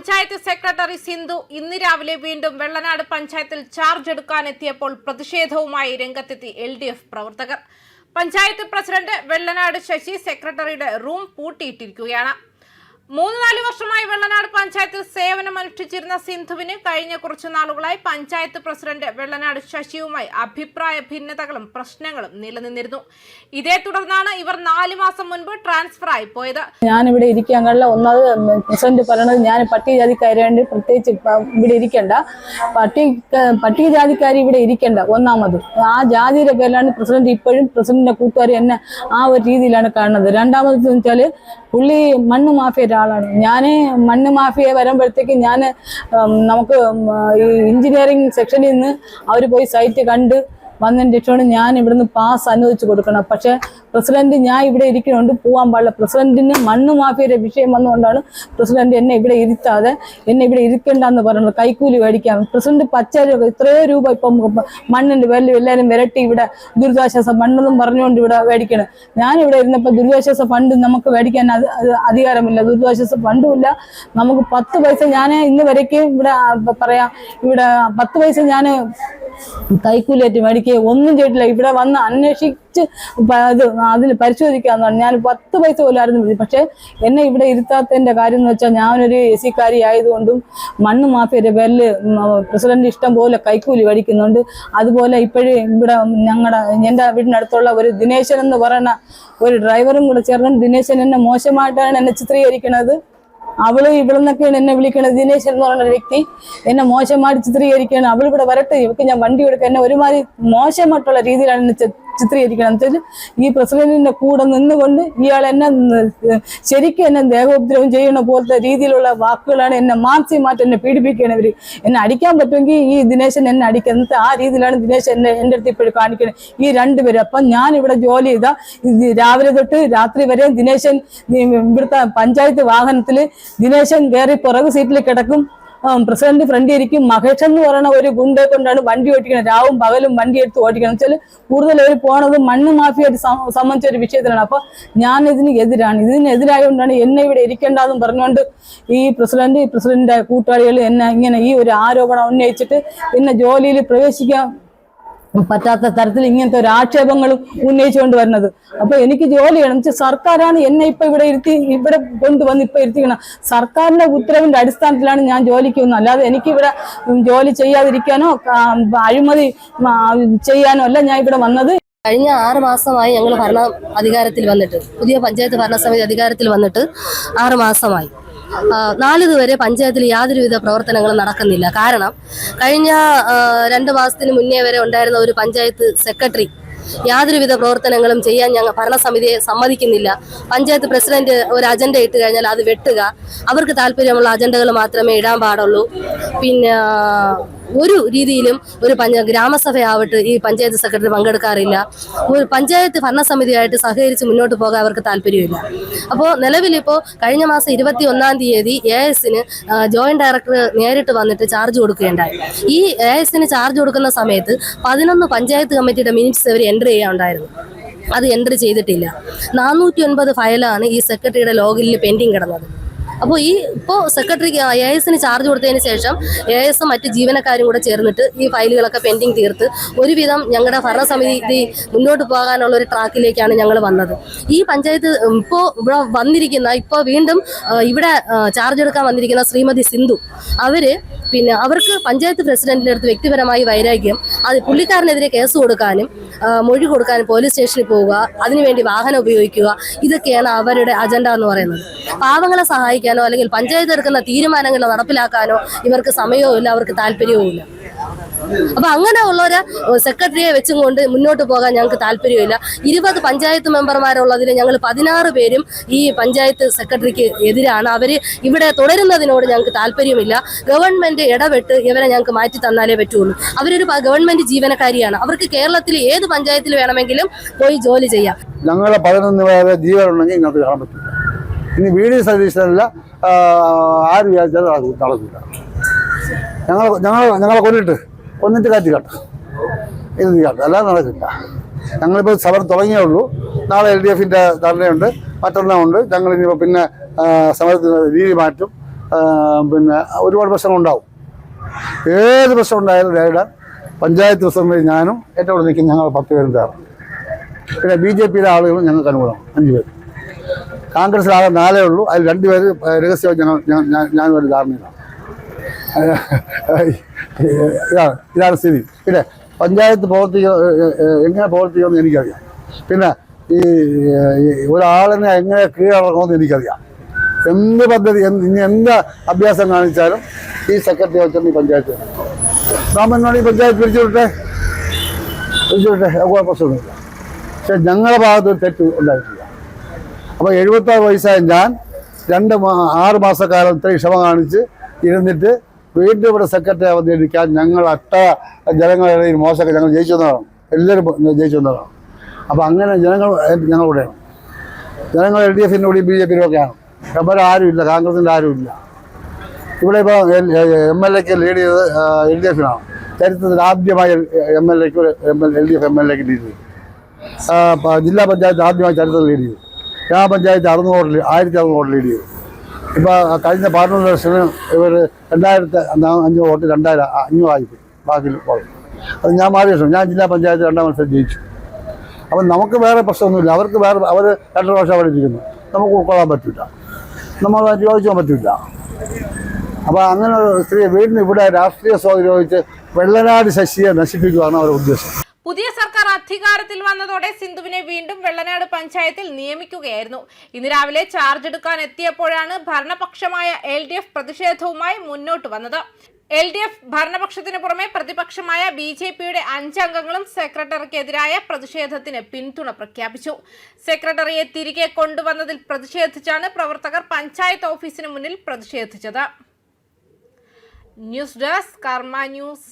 Panchayat secretary Sindhu ഇന്ന് രാവിലെ വീണ്ടും വെള്ളനാട് പഞ്ചായത്തിൽ ചാർജ് എടുക്കാനെത്തിയപ്പോൾ പ്രതിഷേധവുമായി രംഗത്തെത്തി LDF പ്രവർത്തകർ. പഞ്ചായത്ത് പ്രസിഡന്റ് വെള്ളനാട് ശശി സെക്രട്ടറിയുടെ റൂം പൂട്ടിയിട്ടിരിക്കുകയാണ്. 3-4 വർഷമായി വെള്ളനാട് പഞ്ചായത്തിൽ സേവനമനുഷ്ഠിച്ചിരുന്ന സിന്ധുവിന് കഴിഞ്ഞ കുറച്ചു നാളുകളായി പഞ്ചായത്ത് പ്രസിഡന്റ് വെള്ളനാട് ശശിയുമായി അഭിപ്രായ ഭിന്നതകളും പ്രശ്നങ്ങളും നിലനിന്നിരുന്നു. ഇതേ തുടർന്നാണ് ഇവർ 4 മാസം മുൻപ് ട്രാൻസ്ഫർ ആയി പോയത്. ഞാനിവിടെ ഇരിക്കാൻ കഴിയില്ല. ഒന്നാമത് പ്രസിഡന്റ് പറയണത് ഞാൻ പട്ടികജാതിക്കാരെ വേണ്ടി പ്രത്യേകിച്ച് ഇവിടെ ഇരിക്കണ്ട, പട്ടികജാതിക്കാർ ഇവിടെ ഇരിക്കണ്ട. ഒന്നാമത് ആ ജാതിയുടെ പേരിലാണ് പ്രസിഡന്റ് ഇപ്പോഴും പ്രസിഡന്റിന്റെ കൂട്ടുകാർ എന്നെ ആ ഒരു രീതിയിലാണ് കാണുന്നത്. രണ്ടാമത് വെച്ചാൽ പുള്ളി മണ്ണ് മാഫിയയുടെ ആളാണ്. ഞാൻ മണ്ണ് മാഫിയ വരുമ്പോഴത്തേക്ക് നമുക്ക് ഈ എഞ്ചിനീയറിംഗ് സെക്ഷനിൽ നിന്ന് അവർ പോയി സൈറ്റ് കണ്ട് വന്നതിന് ശേഷമാണ് ഞാൻ ഇവിടുന്ന് പാസ് അനുവദിച്ചു കൊടുക്കണം. പക്ഷേ പ്രസിഡന്റ് ഞാൻ ഇവിടെ ഇരിക്കുന്നുണ്ട്, പോകാൻ പാടില്ല. പ്രസിഡന്റിന് മണ്ണ് മാഫിയയുടെ വിഷയം വന്നുകൊണ്ടാണ് പ്രസിഡന്റ് എന്നെ ഇവിടെ ഇരുത്താതെ എന്നെ ഇവിടെ ഇരിക്കണ്ടെന്ന് പറയുന്നത്. കൈക്കൂലി മേടിക്കാം. പ്രസിഡന്റ് എത്രയോ രൂപ ഇപ്പം മണ്ണിന്റെ പേരിൽ എല്ലാവരും വിരട്ടി ഇവിടെ ദുരിതാശ്വാസ ഫണ്ടെന്നും പറഞ്ഞുകൊണ്ട് ഇവിടെ മേടിക്കണം. ഞാനിവിടെ ഇരുന്നപ്പോൾ ദുരിതാശ്വാസ ഫണ്ട് നമുക്ക് മേടിക്കാൻ അധികാരമില്ല, ദുരിതാശ്വാസ ഫണ്ടും ഇല്ല. നമുക്ക് 10 പൈസ ഞാൻ ഇന്ന് വരയ്ക്കും ഇവിടെ പറയാം, ഇവിടെ 10 പൈസ ഞാൻ കൈക്കൂലിയേറ്റ് മേടിക്കുക ഒന്നും ചെയ്തിട്ടില്ല. ഇവിടെ വന്ന് അന്വേഷിച്ച് അതിന് പരിശോധിക്കാന്ന് പറഞ്ഞു. ഞാൻ 10 പൈസ പോലായിരുന്നു. പക്ഷെ എന്നെ ഇവിടെ ഇരുത്താത്തതിന്റെ കാര്യം എന്ന് വെച്ചാൽ ഞാനൊരു എസിക്കാരി ആയതുകൊണ്ടും മണ്ണ് മാഫിയയുടെ പേരിൽ പ്രസിഡന്റ് ഇഷ്ടം പോലെ കൈക്കൂലി മേടിക്കുന്നുണ്ട്. അതുപോലെ ഇപ്പോഴും ഇവിടെ എൻ്റെ വീടിനടുത്തുള്ള ഒരു ദിനേശൻ എന്ന് പറയുന്ന ഒരു ഡ്രൈവറും കൂടെ ചേർന്ന് ദിനേശൻ എന്നെ മോശമായിട്ടാണ് എന്നെ ചിത്രീകരിക്കുന്നത്. ഇവിടുന്നൊക്കെയാണ് എന്നെ വിളിക്കുന്നത്. ദിനേശൻ എന്ന് പറയുന്ന ഒരു വ്യക്തി എന്നെ മോശമായിട്ട് ചിത്രീകരിക്കുകയാണ്. അവളിവിടെ വരട്ടെ, ഇവർക്ക് ഞാൻ വണ്ടി കൊടുക്കുക, എന്നെ ഒരുമാതിരി മോശമായിട്ടുള്ള രീതിയിലാണ് എന്നെ ചിത്രീകരിക്കണം. എന്നുവെച്ചാൽ ഈ പ്രസിഡന്റിന്റെ കൂടെ നിന്നുകൊണ്ട് ഇയാൾ എന്നെ ശരിക്കും എന്നെ ദേഹോപദ്രവം ചെയ്യുന്ന പോലത്തെ രീതിയിലുള്ള വാക്കുകളാണ് എന്നെ മാനസികമായിട്ട് എന്നെ പീഡിപ്പിക്കുകയാണ്. ഇവർ എന്നെ അടിക്കാൻ പറ്റുമെങ്കിൽ ഈ ദിനേശൻ എന്നെ അടിക്കുന്നത് ആ രീതിയിലാണ് ദിനേശൻ എൻ്റെ അടുത്ത് ഇപ്പോഴും കാണിക്കുന്നത്. ഈ 2 പേര്. അപ്പം ഞാനിവിടെ ജോലി ചെയ്ത രാവിലെ തൊട്ട് രാത്രി വരെ ദിനേശൻ ഇവിടുത്തെ പഞ്ചായത്ത് വാഹനത്തിൽ ദിനേശൻ കയറി പുറകു സീറ്റിൽ കിടക്കും, പ്രസിഡന്റ് ഫ്രണ്ട് ഇരിക്കും. മഹേഷ് എന്ന് പറയുന്ന ഒരു ഗുണ്ടയെ കൊണ്ടാണ് വണ്ടി ഓടിക്കുന്നത്. രാവും പകലും വണ്ടി എടുത്ത് ഓടിക്കണം. വെച്ചാൽ കൂടുതൽ അവർ പോണത് മണ്ണ് മാഫിയായിട്ട് സംബന്ധിച്ച ഒരു വിഷയത്തിലാണ്. അപ്പൊ ഞാൻ ഇതിനെതിരായതുകൊണ്ടാണ് എന്നെ ഇവിടെ ഇരിക്കേണ്ടതെന്നും പറഞ്ഞുകൊണ്ട് ഈ പ്രസിഡന്റിന്റെ കൂട്ടാളികൾ എന്നെ ഇങ്ങനെ ഈ ഒരു ആരോപണം ഉന്നയിച്ചിട്ട് എന്നെ ജോലിയിൽ പ്രവേശിക്കാൻ പറ്റാത്ത തരത്തിൽ ഇങ്ങനത്തെ ഒരു ആക്ഷേപങ്ങളും ഉന്നയിച്ചുകൊണ്ട് വരുന്നത്. അപ്പൊ എനിക്ക് ജോലി ചെയ്യണം. സർക്കാരാണ് എന്നെ ഇപ്പൊ ഇവിടെ കൊണ്ടുവന്ന് ഇപ്പൊ ഇരുത്തിക്കണം. സർക്കാരിന്റെ ഉത്തരവിന്റെ അടിസ്ഥാനത്തിലാണ് ഞാൻ ജോലിക്ക് വന്നത്. അല്ലാതെ എനിക്കിവിടെ ജോലി ചെയ്യാതിരിക്കാനോ അഴിമതി ചെയ്യാനോ അല്ല ഞാൻ ഇവിടെ വന്നത്. കഴിഞ്ഞ 6 മാസമായി ഞങ്ങൾ ഭരണ അധികാരത്തിൽ വന്നിട്ട്, പുതിയ പഞ്ചായത്ത് ഭരണസമിതി അധികാരത്തിൽ വന്നിട്ട് 6 മാസമായി. നാളിതുവരെ പഞ്ചായത്തിൽ യാതൊരുവിധ പ്രവർത്തനങ്ങളും നടക്കുന്നില്ല. കാരണം കഴിഞ്ഞ 2 മാസത്തിന് മുന്നേ വരെ ഉണ്ടായിരുന്ന ഒരു പഞ്ചായത്ത് സെക്രട്ടറി യാതൊരുവിധ പ്രവർത്തനങ്ങളും ചെയ്യാൻ ഞങ്ങൾ ഭരണസമിതിയെ സമ്മതിക്കുന്നില്ല. പഞ്ചായത്ത് പ്രസിഡന്റ് ഒരു അജണ്ട ഇട്ട് കഴിഞ്ഞാൽ അത് വെട്ടുക, അവർക്ക് താല്പര്യമുള്ള അജണ്ടകൾ മാത്രമേ ഇടാൻ പാടുള്ളൂ. പിന്നെ ഒരു രീതിയിലും ഒരു ഗ്രാമസഭയാവട്ടെ ഈ പഞ്ചായത്ത് സെക്രട്ടറി പങ്കെടുക്കാറില്ല. ഒരു പഞ്ചായത്ത് ഭരണസമിതിയായിട്ട് സഹകരിച്ച് മുന്നോട്ട് പോകാൻ അവർക്ക് താല്പര്യമില്ല. അപ്പോൾ നിലവിലിപ്പോൾ കഴിഞ്ഞ മാസം 21-ാം തീയതി AISന് ജോയിന്റ് ഡയറക്ടർ നേരിട്ട് വന്നിട്ട് ചാർജ് കൊടുക്കുകയുണ്ടായി. ഈ AISന് ചാർജ് കൊടുക്കുന്ന സമയത്ത് 11 പഞ്ചായത്ത് കമ്മിറ്റിയുടെ മിനിറ്റ്സ് അവർ എൻട്രി ചെയ്യാനുണ്ടായിരുന്നു. അത് എൻട്രി ചെയ്തിട്ടില്ല. 409 ഫയലാണ് ഈ സെക്രട്ടറിയുടെ ലോഗിനിൽ പെൻഡിങ് കിടന്നത്. അപ്പോൾ ഇപ്പോൾ സെക്രട്ടറിക്ക് AISന് ചാർജ് കൊടുത്തതിന് ശേഷം AISും മറ്റ് ജീവനക്കാരും കൂടെ ചേർന്നിട്ട് ഈ ഫയലുകളൊക്കെ പെൻഡിങ് തീർത്ത് ഒരുവിധം ഞങ്ങളുടെ ഭരണസമിതി മുന്നോട്ട് പോകാനുള്ള ഒരു ട്രാക്കിലേക്കാണ് ഞങ്ങൾ വന്നത്. ഈ പഞ്ചായത്ത് ഇപ്പോൾ ഇവിടെ വന്നിരിക്കുന്ന വീണ്ടും ഇവിടെ ചാർജ് എടുക്കാൻ വന്നിരിക്കുന്ന ശ്രീമതി സിന്ധു, അവർക്ക് പഞ്ചായത്ത് പ്രസിഡന്റിന്റെ അടുത്ത് വ്യക്തിപരമായി വൈരാഗ്യം, അത് പുള്ളിക്കാരനെതിരെ കേസ് കൊടുക്കാനും മൊഴി കൊടുക്കാനും പോലീസ് സ്റ്റേഷനിൽ പോവുക, അതിനുവേണ്ടി വാഹനം ഉപയോഗിക്കുക, ഇതൊക്കെയാണ് അവരുടെ അജണ്ട എന്ന് പറയുന്നത്. പാവങ്ങളെ സഹായിക്കാനോ അല്ലെങ്കിൽ പഞ്ചായത്ത് എടുക്കുന്ന തീരുമാനങ്ങൾ നടപ്പിലാക്കാനോ ഇവർക്ക് സമയവും ഇല്ല, അവർക്ക് താല്പര്യവും ഇല്ല. അപ്പൊ അങ്ങനെയുള്ള ഒരു സെക്രട്ടറിയെ വെച്ചും കൊണ്ട് മുന്നോട്ട് പോകാൻ ഞങ്ങൾക്ക് താല്പര്യമില്ല. 20 പഞ്ചായത്ത് മെമ്പർമാരുള്ളതിൽ ഞങ്ങൾ 16 പേരും ഈ പഞ്ചായത്ത് സെക്രട്ടറിക്ക് എതിരാണ്. അവര് ഇവിടെ തുടരുന്നതിനോട് ഞങ്ങൾക്ക് താല്പര്യമില്ല. ഗവൺമെന്റ് ഇടപെട്ട് ഇവരെ ഞങ്ങൾക്ക് മാറ്റി തന്നാലേ പറ്റുള്ളൂ. അവരൊരു ഗവൺമെന്റ് ജീവനക്കാരിയാണ്. അവർക്ക് കേരളത്തിൽ ഏത് പഞ്ചായത്തിൽ വേണമെങ്കിലും പോയി ജോലി ചെയ്യാം. ഞങ്ങളെ 11 പേരെ ജീവനുണ്ടെങ്കിൽ ഇങ്ങോട്ട് കാണാൻ പറ്റില്ല. ഇനി വീട് സതീശനല്ല, ആര് വിചാരിച്ചാലും നടക്കില്ല. ഞങ്ങളെ കൊന്നിട്ട് കാറ്റ് കാട്ടും, ഇത് കാട്ടും, അല്ലാതെ നടക്കില്ല. ഞങ്ങളിപ്പോൾ സമരം തുടങ്ങിയേ ഉള്ളൂ. നാളെ LDFന്റെ ധർണയുണ്ട്, മറ്റൊന്നുണ്ട്. ഞങ്ങളിനിപ്പോൾ പിന്നെ സമരത്തിന് രീതി മാറ്റും. പിന്നെ ഒരുപാട് പ്രശ്നങ്ങളുണ്ടാവും. ഏത് പ്രശ്നം ഉണ്ടായാലും നേരിടാൻ പഞ്ചായത്ത് പ്രസിഡന്റ് ഞാനും ഏറ്റവും കൂടുതൽ നിൽക്കും ഞങ്ങൾ 10 പേരും തയ്യാറാണ്. പിന്നെ BJPയിലെ ആളുകളും ഞങ്ങൾക്ക് അനുകൂലം 5 പേര്. കോൺഗ്രസിലാകെ 4 ഉള്ളൂ. അതിൽ 2 പേര് രഹസ്യമായി ഞാനൊരു ധാരണയിലാണ്. ഇതാണ് സ്ഥിതി. പിന്നെ പഞ്ചായത്ത് എങ്ങനെ പ്രവർത്തിക്കുമെന്ന് എനിക്കറിയാം. പിന്നെ ഈ ഒരാളിനെ എങ്ങനെ കീഴടക്കണമെന്ന് എനിക്കറിയാം. എന്ത് പദ്ധതി ഇനി എന്ത് അഭ്യാസം കാണിച്ചാലും ഈ സെക്രട്ടറി വെച്ചാൽ ഈ പഞ്ചായത്ത് രാമനാണ് ഈ പഞ്ചായത്ത് പിരിച്ചുവിട്ടെ പ്രശ്നമൊന്നുമില്ല. പക്ഷെ ഞങ്ങളുടെ ഭാഗത്ത് ഒരു തെറ്റ് ഉണ്ടായിട്ടില്ല. അപ്പോൾ 76 വയസ്സായ ഞാൻ 6 മാസക്കാലം ഇത്രയും ക്ഷമ കാണിച്ച് ഇരുന്നിട്ട് വീണ്ടും ഇവിടെ സെക്രട്ടറി അവതരിക്കാൻ ഞങ്ങൾ ജനങ്ങളുടെ മോശമൊക്കെ ഞങ്ങൾ ജയിച്ചു വന്നതാണ്. എല്ലാവരും ജയിച്ചു വന്നതാണ്. അപ്പോൾ അങ്ങനെ ഞങ്ങളുടെയാണ്. ജനങ്ങൾ LDFിൻ്റെ കൂടി BJPയിലും ഒക്കെയാണ്. ഇവിടെ ആരുമില്ല, കോൺഗ്രസിൻ്റെ ആരുമില്ല. ഇവിടെ ഇപ്പോൾ MLAക്ക് ലീഡ് ചെയ്തത് LDFിനാണ്. ചരിത്രത്തിൽ ആദ്യമായി LDF MLAക്ക് ലീഡ് ചെയ്തു. ജില്ലാ പഞ്ചായത്ത് ആദ്യമായി ചരിത്രത്തിൽ ലീഡ് ചെയ്തു. ഗ്രാമപഞ്ചായത്ത് 1600 വോട്ട് ലീഡ് ചെയ്തു. ഇപ്പോൾ കഴിഞ്ഞ 12 വർഷത്തിന് ഇവർ 2500 വോട്ട് 2500 ആയിപ്പോയി. ബാക്കി പോയി. അത് ഞാൻ മാറിയ ശേഷം ഞാൻ ജില്ലാ പഞ്ചായത്ത് 2ാം മത്സരം ജയിച്ചു. അപ്പം നമുക്ക് വേറെ പ്രശ്നമൊന്നുമില്ല. അവർക്ക് അവർ 2 പ്രാവശ്യം അവിടെ ഇരിക്കുന്നു. നമുക്ക് ഉൾക്കൊള്ളാൻ പറ്റില്ല, നമ്മൾ ചോദിക്കാൻ പറ്റില്ല. അപ്പോൾ അങ്ങനെ ഒരു സ്ത്രീ വീടിന് ഇവിടെ രാഷ്ട്രീയ സ്വാധീനം ഉപയോഗിച്ച് വെള്ളനാട് ശശിയെ നശിപ്പിക്കുകയാണ് അവരുടെ ഉദ്ദേശം. പുതിയ സർക്കാർ അധികാരത്തിൽ വന്നതോടെ സിന്ധുവിനെ വീണ്ടും വെള്ളനാട് പഞ്ചായത്തിൽ നിയമിക്കുകയായിരുന്നു. ഇന്ന് രാവിലെ ചാർജ് എടുക്കാൻ എത്തിയപ്പോഴാണ് ഭരണപക്ഷമായ LDF പ്രതിഷേധവുമായി മുന്നോട്ട് വന്നത്. LDF ഭരണപക്ഷത്തിന് പുറമെ പ്രതിപക്ഷമായ BJPയുടെ 5 അംഗങ്ങളും സെക്രട്ടറിക്കെതിരായ പ്രതിഷേധത്തിന് പിന്തുണ പ്രഖ്യാപിച്ചു. സെക്രട്ടറിയെ തിരികെ കൊണ്ടുവന്നതിൽ പ്രതിഷേധിച്ചാണ് പ്രവർത്തകർ പഞ്ചായത്ത് ഓഫീസിന് മുന്നിൽ പ്രതിഷേധിച്ചത്. ന്യൂസ് ഡെസ്ക് കർമ്മ ന്യൂസ്.